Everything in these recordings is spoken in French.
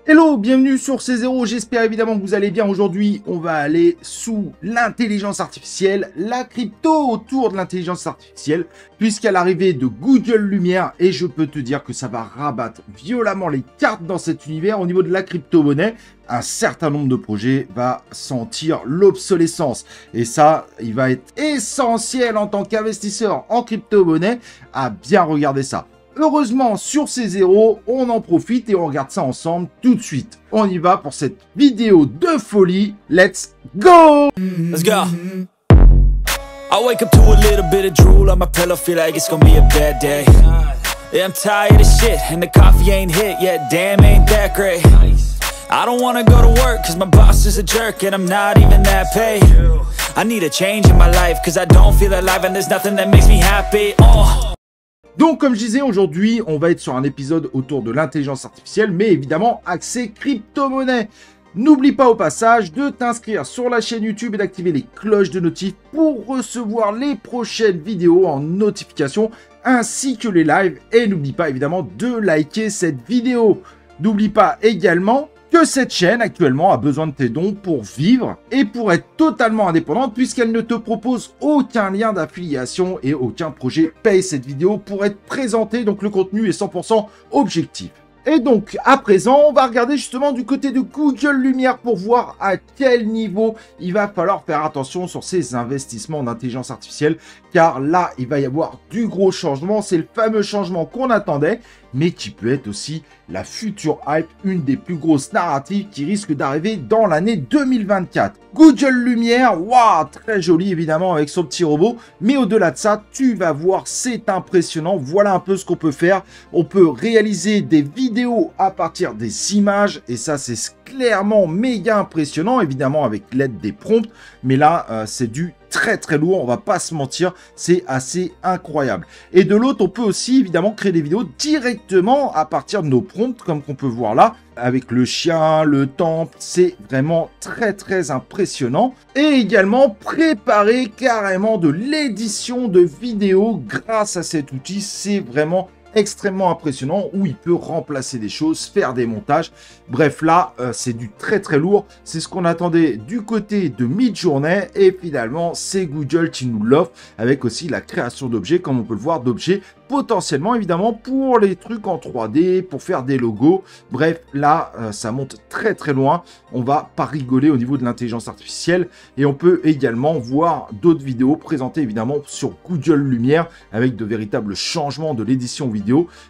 Hello, bienvenue sur C0, j'espère évidemment que vous allez bien. Aujourd'hui, on va aller sous l'intelligence artificielle, la crypto autour de l'intelligence artificielle, puisqu'à l'arrivée de Google Lumière, et je peux te dire que ça va rabattre violemment les cartes dans cet univers au niveau de la crypto-monnaie. Un certain nombre de projets va sentir l'obsolescence. Et ça, il va être essentiel en tant qu'investisseur en crypto-monnaie à bien regarder ça. Heureusement, sur C0, on en profite et on regarde ça ensemble tout de suite. On y va pour cette vidéo de folie. Let's go! Let's go. I wake up to a little bit of drool on my pillow, feel like it's gonna be a bad day. Yeah, I'm tired of shit, and the coffee ain't hit yet, damn, ain't that great. I don't wanna go to work, cause my boss is a jerk, and I'm not even that paid. I need a change in my life, cause I don't feel alive, and there's nothing that makes me happy. Donc, comme je disais, aujourd'hui, on va être sur un épisode autour de l'intelligence artificielle, mais évidemment, axé crypto-monnaie. N'oublie pas au passage de t'inscrire sur la chaîne YouTube et d'activer les cloches de notif pour recevoir les prochaines vidéos en notification, ainsi que les lives. Et n'oublie pas évidemment de liker cette vidéo. N'oublie pas également que cette chaîne actuellement a besoin de tes dons pour vivre et pour être totalement indépendante puisqu'elle ne te propose aucun lien d'affiliation et aucun projet paye cette vidéo pour être présenté, donc le contenu est 100% objectif. Et donc, à présent, on va regarder justement du côté de Google Lumière pour voir à quel niveau il va falloir faire attention sur ces investissements d'intelligence artificielle, car là, il va y avoir du gros changement. C'est le fameux changement qu'on attendait, mais qui peut être aussi la future hype, une des plus grosses narratives qui risque d'arriver dans l'année 2024. Google Lumière, waouh, très joli évidemment avec son petit robot, mais au-delà de ça, tu vas voir, c'est impressionnant. Voilà un peu ce qu'on peut faire. On peut réaliser des vidéos à partir des images, et ça, c'est clairement méga impressionnant, évidemment avec l'aide des prompts, mais là, c'est du très lourd, on va pas se mentir, c'est assez incroyable. Et de l'autre, on peut aussi évidemment créer des vidéos directement à partir de nos prompts, comme qu'on peut voir là, avec le chien, le temple, c'est vraiment très impressionnant. Et également préparer carrément de l'édition de vidéos grâce à cet outil, c'est vraiment extrêmement impressionnant, où il peut remplacer des choses, faire des montages. Bref, là, c'est du très lourd. C'est ce qu'on attendait du côté de Midjourney, et finalement, c'est Google qui nous l'offre, avec aussi la création d'objets, comme on peut le voir, d'objets potentiellement, évidemment, pour les trucs en 3D, pour faire des logos. Bref, là, ça monte très loin. On va pas rigoler au niveau de l'intelligence artificielle, et on peut également voir d'autres vidéos présentées, évidemment, sur Google Lumière, avec de véritables changements de l'édition vidéo.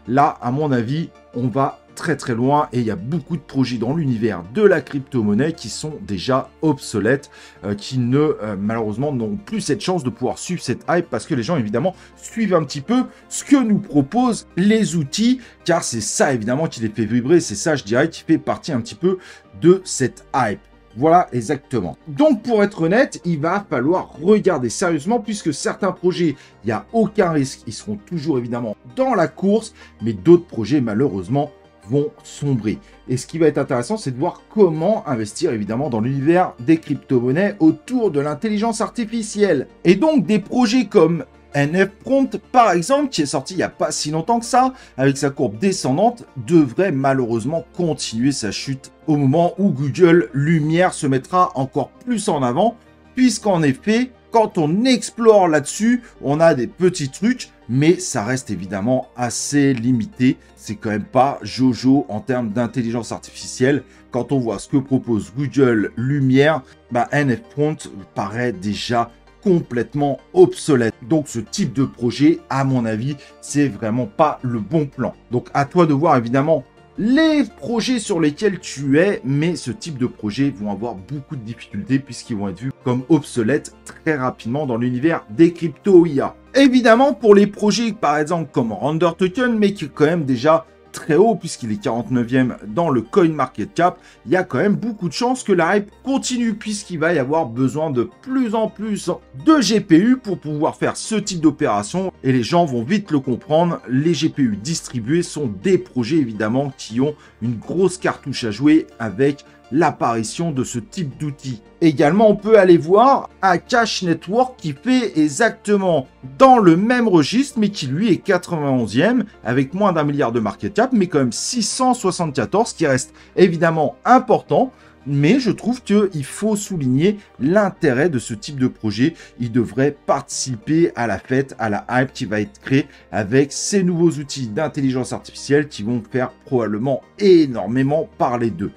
Là, à mon avis, on va très loin, et il y a beaucoup de projets dans l'univers de la crypto-monnaie qui sont déjà obsolètes, qui ne malheureusement n'ont plus cette chance de pouvoir suivre cette hype, parce que les gens évidemment suivent un petit peu ce que nous proposent les outils, car c'est ça évidemment qui les fait vibrer, c'est ça je dirais qui fait partie un petit peu de cette hype. Voilà exactement. Donc pour être honnête, il va falloir regarder sérieusement, puisque certains projets, il n'y a aucun risque, ils seront toujours évidemment dans la course, mais d'autres projets malheureusement vont sombrer. Et ce qui va être intéressant, c'est de voir comment investir évidemment dans l'univers des crypto-monnaies autour de l'intelligence artificielle. Et donc des projets comme NFPrompt par exemple, qui est sorti il n'y a pas si longtemps que ça, avec sa courbe descendante, devrait malheureusement continuer sa chute au moment où Google Lumière se mettra encore plus en avant, puisqu'en effet, quand on explore là-dessus, on a des petits trucs, mais ça reste évidemment assez limité. C'est quand même pas Jojo en termes d'intelligence artificielle. Quand on voit ce que propose Google Lumière, NFPrompt paraît déjà complètement obsolète. Donc ce type de projet, à mon avis, c'est vraiment pas le bon plan. Donc à toi de voir évidemment les projets sur lesquels tu es, mais ce type de projets vont avoir beaucoup de difficultés puisqu'ils vont être vus comme obsolètes très rapidement dans l'univers des crypto-IA. Évidemment, pour les projets par exemple comme Render Token, mais qui est quand même déjà très haut puisqu'il est 49e dans le CoinMarketCap, il y a quand même beaucoup de chances que la hype continue puisqu'il va y avoir besoin de plus en plus de GPU pour pouvoir faire ce type d'opération, et les gens vont vite le comprendre, les GPU distribués sont des projets évidemment qui ont une grosse cartouche à jouer avec l'apparition de ce type d'outil. Également, on peut aller voir un Cash Network qui fait exactement dans le même registre, mais qui lui est 91e, avec moins d'1 milliard de market cap, mais quand même 674, qui reste évidemment important. Mais je trouve qu'il faut souligner l'intérêt de ce type de projet. Il devrait participer à la fête, à la hype qui va être créée avec ces nouveaux outils d'intelligence artificielle qui vont faire probablement énormément parler d'eux.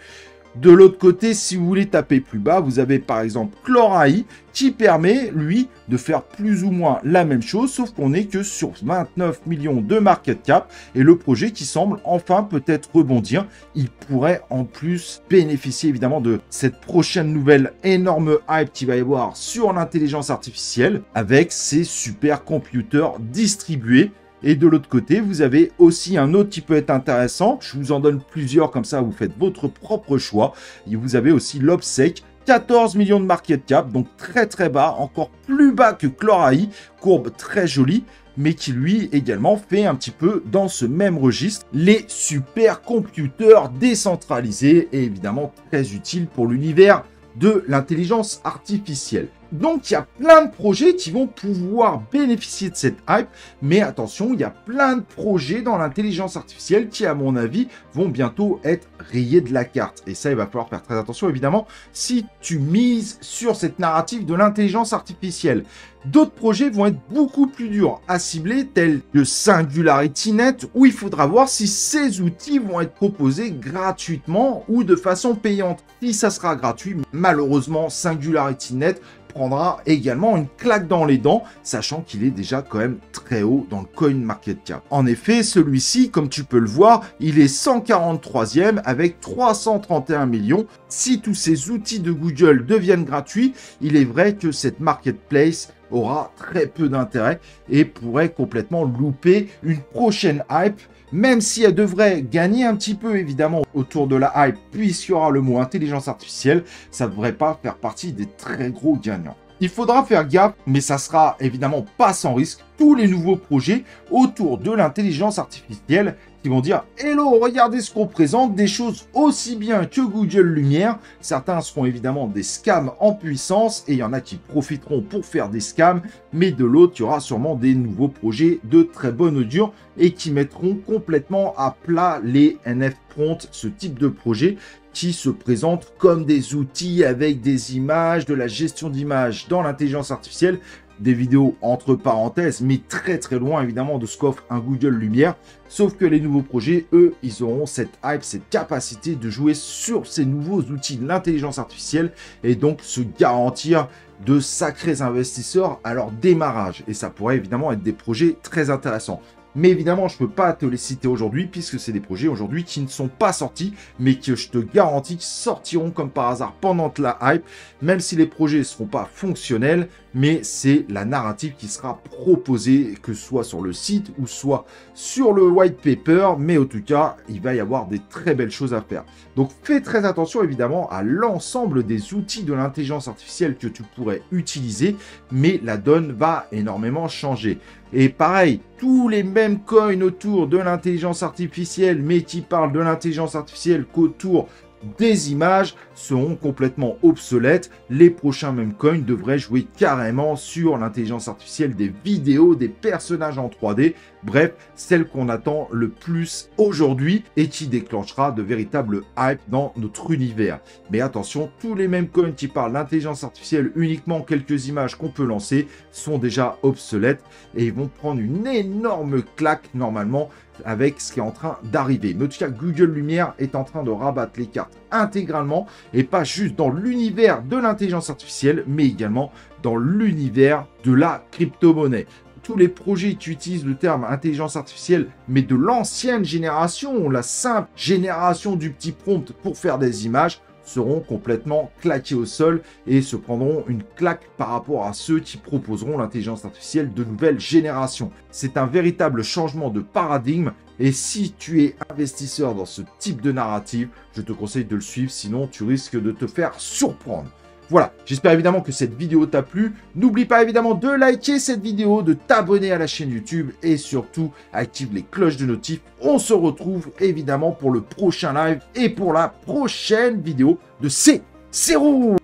De l'autre côté, si vous voulez taper plus bas, vous avez par exemple Chlor.ai qui permet, lui, de faire plus ou moins la même chose, sauf qu'on n'est que sur 29 millions de market cap et le projet qui semble enfin peut-être rebondir. Il pourrait en plus bénéficier évidemment de cette prochaine nouvelle énorme hype qu'il va y avoir sur l'intelligence artificielle avec ces supercomputers distribués. Et de l'autre côté, vous avez aussi un autre qui peut être intéressant. Je vous en donne plusieurs, comme ça vous faites votre propre choix. Et vous avez aussi l'Obsec, 14 millions de market cap, donc très très bas, encore plus bas que Chlor.ai, courbe très jolie, mais qui lui également fait un petit peu dans ce même registre. Les supercomputers décentralisés et évidemment très utiles pour l'univers de l'intelligence artificielle. Donc, il y a plein de projets qui vont pouvoir bénéficier de cette hype, mais attention, il y a plein de projets dans l'intelligence artificielle qui, à mon avis, vont bientôt être rayés de la carte. Et ça, il va falloir faire très attention, évidemment, si tu mises sur cette narrative de l'intelligence artificielle. D'autres projets vont être beaucoup plus durs à cibler, tels que SingularityNet, où il faudra voir si ces outils vont être proposés gratuitement ou de façon payante. Si ça sera gratuit, malheureusement, SingularityNet prendra également une claque dans les dents, sachant qu'il est déjà quand même très haut dans le coin market cap. En effet, celui-ci, comme tu peux le voir, il est 143e avec 331 millions. Si tous ces outils de Google deviennent gratuits, il est vrai que cette marketplace aura très peu d'intérêt et pourrait complètement louper une prochaine hype, même si elle devrait gagner un petit peu évidemment autour de la hype, puisqu'il y aura le mot intelligence artificielle, ça ne devrait pas faire partie des très gros gagnants. Il faudra faire gaffe, mais ça sera évidemment pas sans risque. Tous les nouveaux projets autour de l'intelligence artificielle qui vont dire « Hello, regardez ce qu'on présente, des choses aussi bien que Google Lumière ». Certains seront évidemment des scams en puissance et il y en a qui profiteront pour faire des scams. Mais de l'autre, il y aura sûrement des nouveaux projets de très bonne augure et qui mettront complètement à plat les NFT Prompt, ce type de projet qui se présente comme des outils avec des images, de la gestion d'images dans l'intelligence artificielle, des vidéos entre parenthèses, mais très très loin évidemment de ce qu'offre un Google Lumière. Sauf que les nouveaux projets, eux, ils auront cette hype, cette capacité de jouer sur ces nouveaux outils de l'intelligence artificielle et donc se garantir de sacrés investisseurs à leur démarrage. Et ça pourrait évidemment être des projets très intéressants. Mais évidemment, je ne peux pas te les citer aujourd'hui puisque c'est des projets aujourd'hui qui ne sont pas sortis, mais que je te garantis sortiront comme par hasard pendant la hype, même si les projets ne seront pas fonctionnels, mais c'est la narrative qui sera proposée, que ce soit sur le site ou soit sur le white paper, mais en tout cas, il va y avoir des très belles choses à faire. Donc fais très attention évidemment à l'ensemble des outils de l'intelligence artificielle que tu pourrais utiliser, mais la donne va énormément changer. Et pareil, tous les mêmes coins autour de l'intelligence artificielle, mais qui parlent de l'intelligence artificielle qu'autour des images, seront complètement obsolètes. Les prochains meme coins devraient jouer carrément sur l'intelligence artificielle des vidéos, des personnages en 3D. Bref, celle qu'on attend le plus aujourd'hui et qui déclenchera de véritables hype dans notre univers. Mais attention, tous les mêmes coins qui parlent d'intelligence artificielle, uniquement quelques images qu'on peut lancer, sont déjà obsolètes et ils vont prendre une énorme claque normalement avec ce qui est en train d'arriver. Mais en tout cas, Google Lumière est en train de rabattre les cartes intégralement et pas juste dans l'univers de l'intelligence artificielle, mais également dans l'univers de la crypto-monnaie. Tous les projets qui utilisent le terme intelligence artificielle, mais de l'ancienne génération, la simple génération du petit prompt pour faire des images, seront complètement claqués au sol et se prendront une claque par rapport à ceux qui proposeront l'intelligence artificielle de nouvelle génération. C'est un véritable changement de paradigme et si tu es investisseur dans ce type de narrative, je te conseille de le suivre, sinon tu risques de te faire surprendre. Voilà, j'espère évidemment que cette vidéo t'a plu. N'oublie pas évidemment de liker cette vidéo, de t'abonner à la chaîne YouTube et surtout active les cloches de notif. On se retrouve évidemment pour le prochain live et pour la prochaine vidéo de C'est Roux.